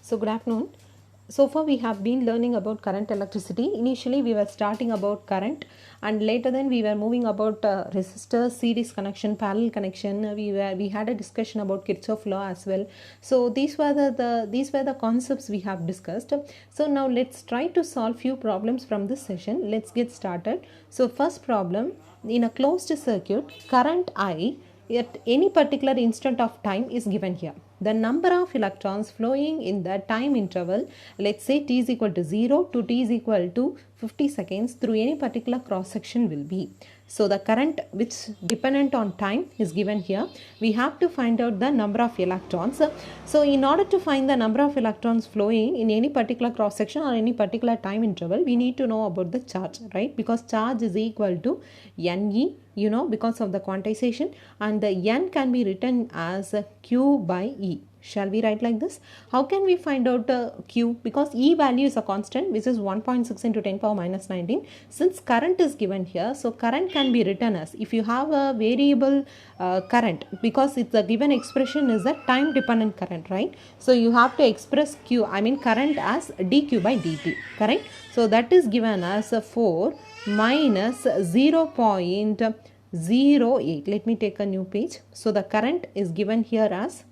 So good afternoon. So far we have been learning about current electricity. Initially we were starting about current, and later then we were moving about resistors, series connection, parallel connection. We had a discussion about Kirchhoff law as well. So these were the concepts we have discussed. So now let's try to solve few problems from this session. Let's get started. So first problem, in a closed circuit, current I at any particular instant of time is given here. The number of electrons flowing in the time interval, let's say t is equal to 0 to t is equal to 50 seconds through any particular cross section will be. So the current which dependent on time is given here. We have to find out the number of electrons. So in order to find the number of electrons flowing in any particular cross section or any particular time interval, we need to know about the charge, right? Because charge is equal to Ne, because of the quantization, and the N can be written as Q by E. Shall we write like this? How can we find out Q? Because E value is a constant, which is 1.6 into 10 power minus 19. Since current is given here, so current can be written as, if you have a variable current, because it's a given expression is a time dependent current, right? So you have to express Q, current as dQ by dt, correct? So that is given as 4 minus 0.08. Let me take a new page. So the current is given here as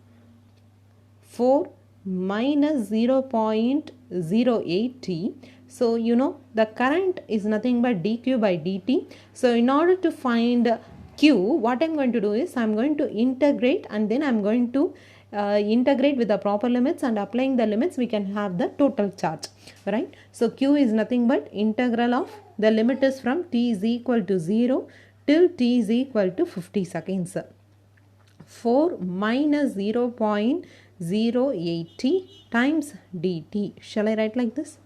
4 minus 0.08 t. So the current is nothing but dq by dt. So in order to find q, what I'm going to do is I'm going to integrate, and then I'm going to integrate with the proper limits, and applying the limits we can have the total charge, right? So q is nothing but integral of, the limit is from t is equal to 0 till t is equal to 50 seconds. 4 minus 0.08t times dt. Shall I write like this?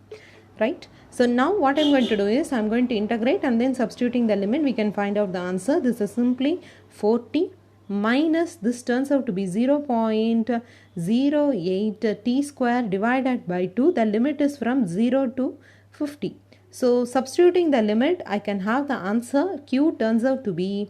Right? So now what I'm going to do is I'm going to integrate, and then substituting the limit we can find out the answer. This is simply 40 minus, this turns out to be 0.08 t square divided by 2. The limit is from 0 to 50. So substituting the limit, I can have the answer. Q turns out to be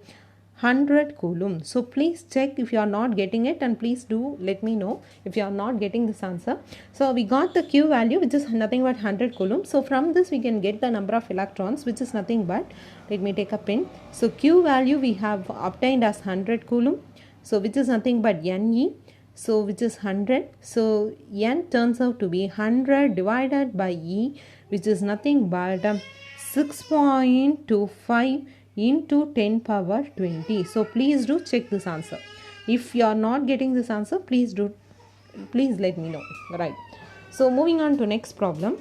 100 coulomb. So please check if you are not getting it, and please do let me know if you are not getting this answer. So we got the Q value, which is nothing but 100 coulomb. So from this we can get the number of electrons, which is nothing but, let me take a pen. So Q value we have obtained as 100 coulomb. So which is nothing but Ne. So which is 100. So N turns out to be 100 divided by E, which is nothing but 6.25 into 10 power 20. So please do check this answer. If you are not getting this answer, please let me know, right? So moving on to next problem.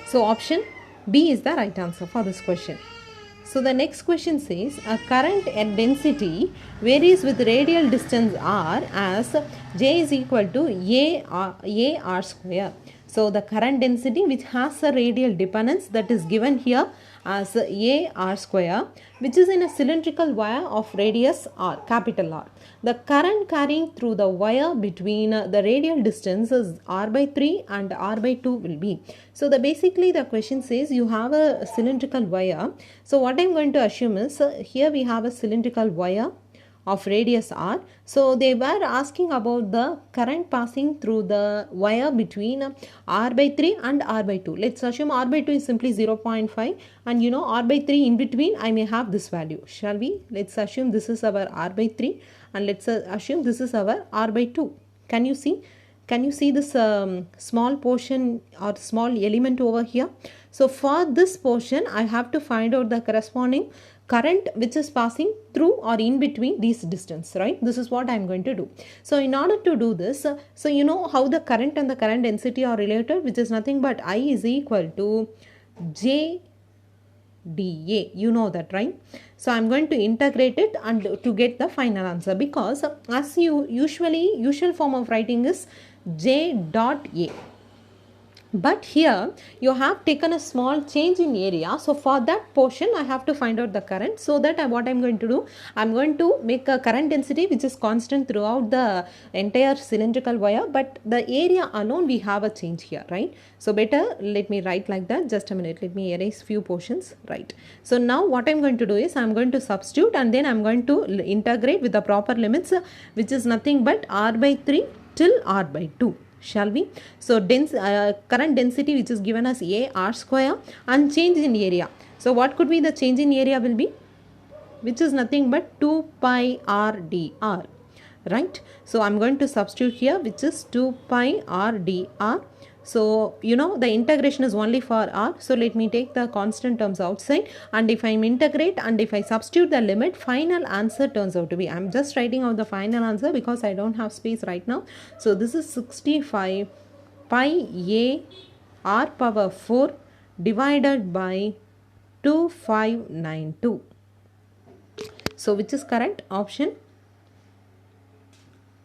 So option B is the right answer for this question. So the next question says a current and density varies with radial distance r as J is equal to A r square. So the current density which has a radial dependence, that is given here as A r square, which is in a cylindrical wire of radius r, capital R. The current carrying through the wire between the radial distance is r by 3 and r by 2 will be. So basically the question says you have a cylindrical wire. So what I'm going to assume is here we have a cylindrical wire of radius r. So they were asking about the current passing through the wire between r by 3 and r by 2. Let's assume r by 2 is simply 0.5, and r by 3 in between I may have this value. Shall we? Let's assume this is our r by 3, and let's assume this is our r by 2. Can you see? Can you see this small portion or small element over here? So for this portion I have to find out the corresponding current which is passing through or in between these distance, right? This is what I am going to do. So in order to do this, so you know how the current and the current density are related, which is nothing but I is equal to J dA. You know that, right? So I'm going to integrate it and to get the final answer, because as usual form of writing is J dot A. But here you have taken a small change in area. So for that portion I have to find out the current. So that what I'm going to do, I'm going to make a current density which is constant throughout the entire cylindrical wire, but the area alone we have a change here, right? So better let me write like that. Just a minute, let me erase few portions, right? So now what I'm going to do is I'm going to substitute, and then I'm going to integrate with the proper limits, which is nothing but r by 3 till r by 2. shall we? So current density which is given as A r square and change in area. So what could be the change in area will be, which is nothing but 2 pi r dr, right? So I'm going to substitute here, which is 2 pi r dr. So the integration is only for r, so let me take the constant terms outside, and if I integrate and if I substitute the limit, final answer turns out to be, I'm just writing out the final answer because I don't have space right now. So this is 65 pi a r power 4 divided by 2592. So which is correct? Option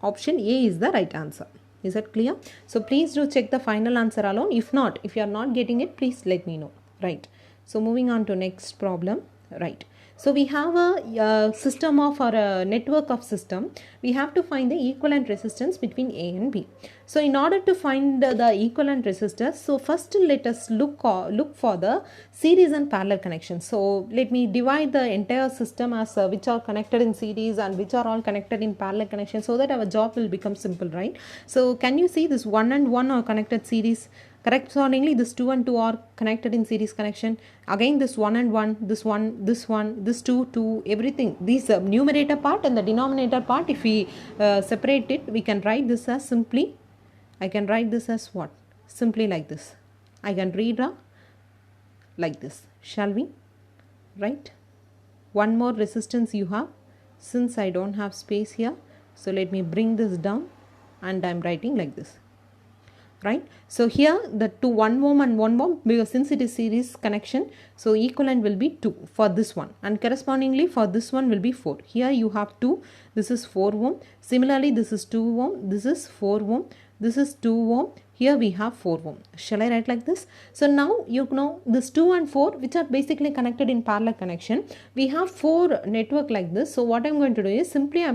A is the right answer. Is that clear? So please do check the final answer alone. If not, if you are not getting it, please let me know. Right. So moving on to next problem. Right. So we have a system of, or a network of system. We have to find the equivalent resistance between A and B. So in order to find the equivalent resistors, so first let us look for the series and parallel connections. So let me divide the entire system as which are connected in series and which are all connected in parallel connection, so that our job will become simple, right? So can you see this 1 and 1 are connected series? Correspondingly, this 2 and 2 are connected in series connection. Again, this 1 and 1, this 1, this 1, this 2, 2, everything. These numerator part and the denominator part, if we separate it, we can write this as simply, I can write this as what? Simply like this. I can read like this. Shall we? Right? One more resistance you have. Since I don't have space here, so let me bring this down and I'm writing like this. Right? So here the 1 ohm and 1 ohm, because since it is series connection, so equivalent will be 2 for this one, and correspondingly for this one will be 4. Here you have 2, this is 4 ohm. Similarly, this is 2 ohm, this is 4 ohm, this is 2 ohm. Here we have 4 ohm. Shall I write like this? So now you know this 2 and 4, which are basically connected in parallel connection. We have 4 network like this. So what I'm going to do is simply I'm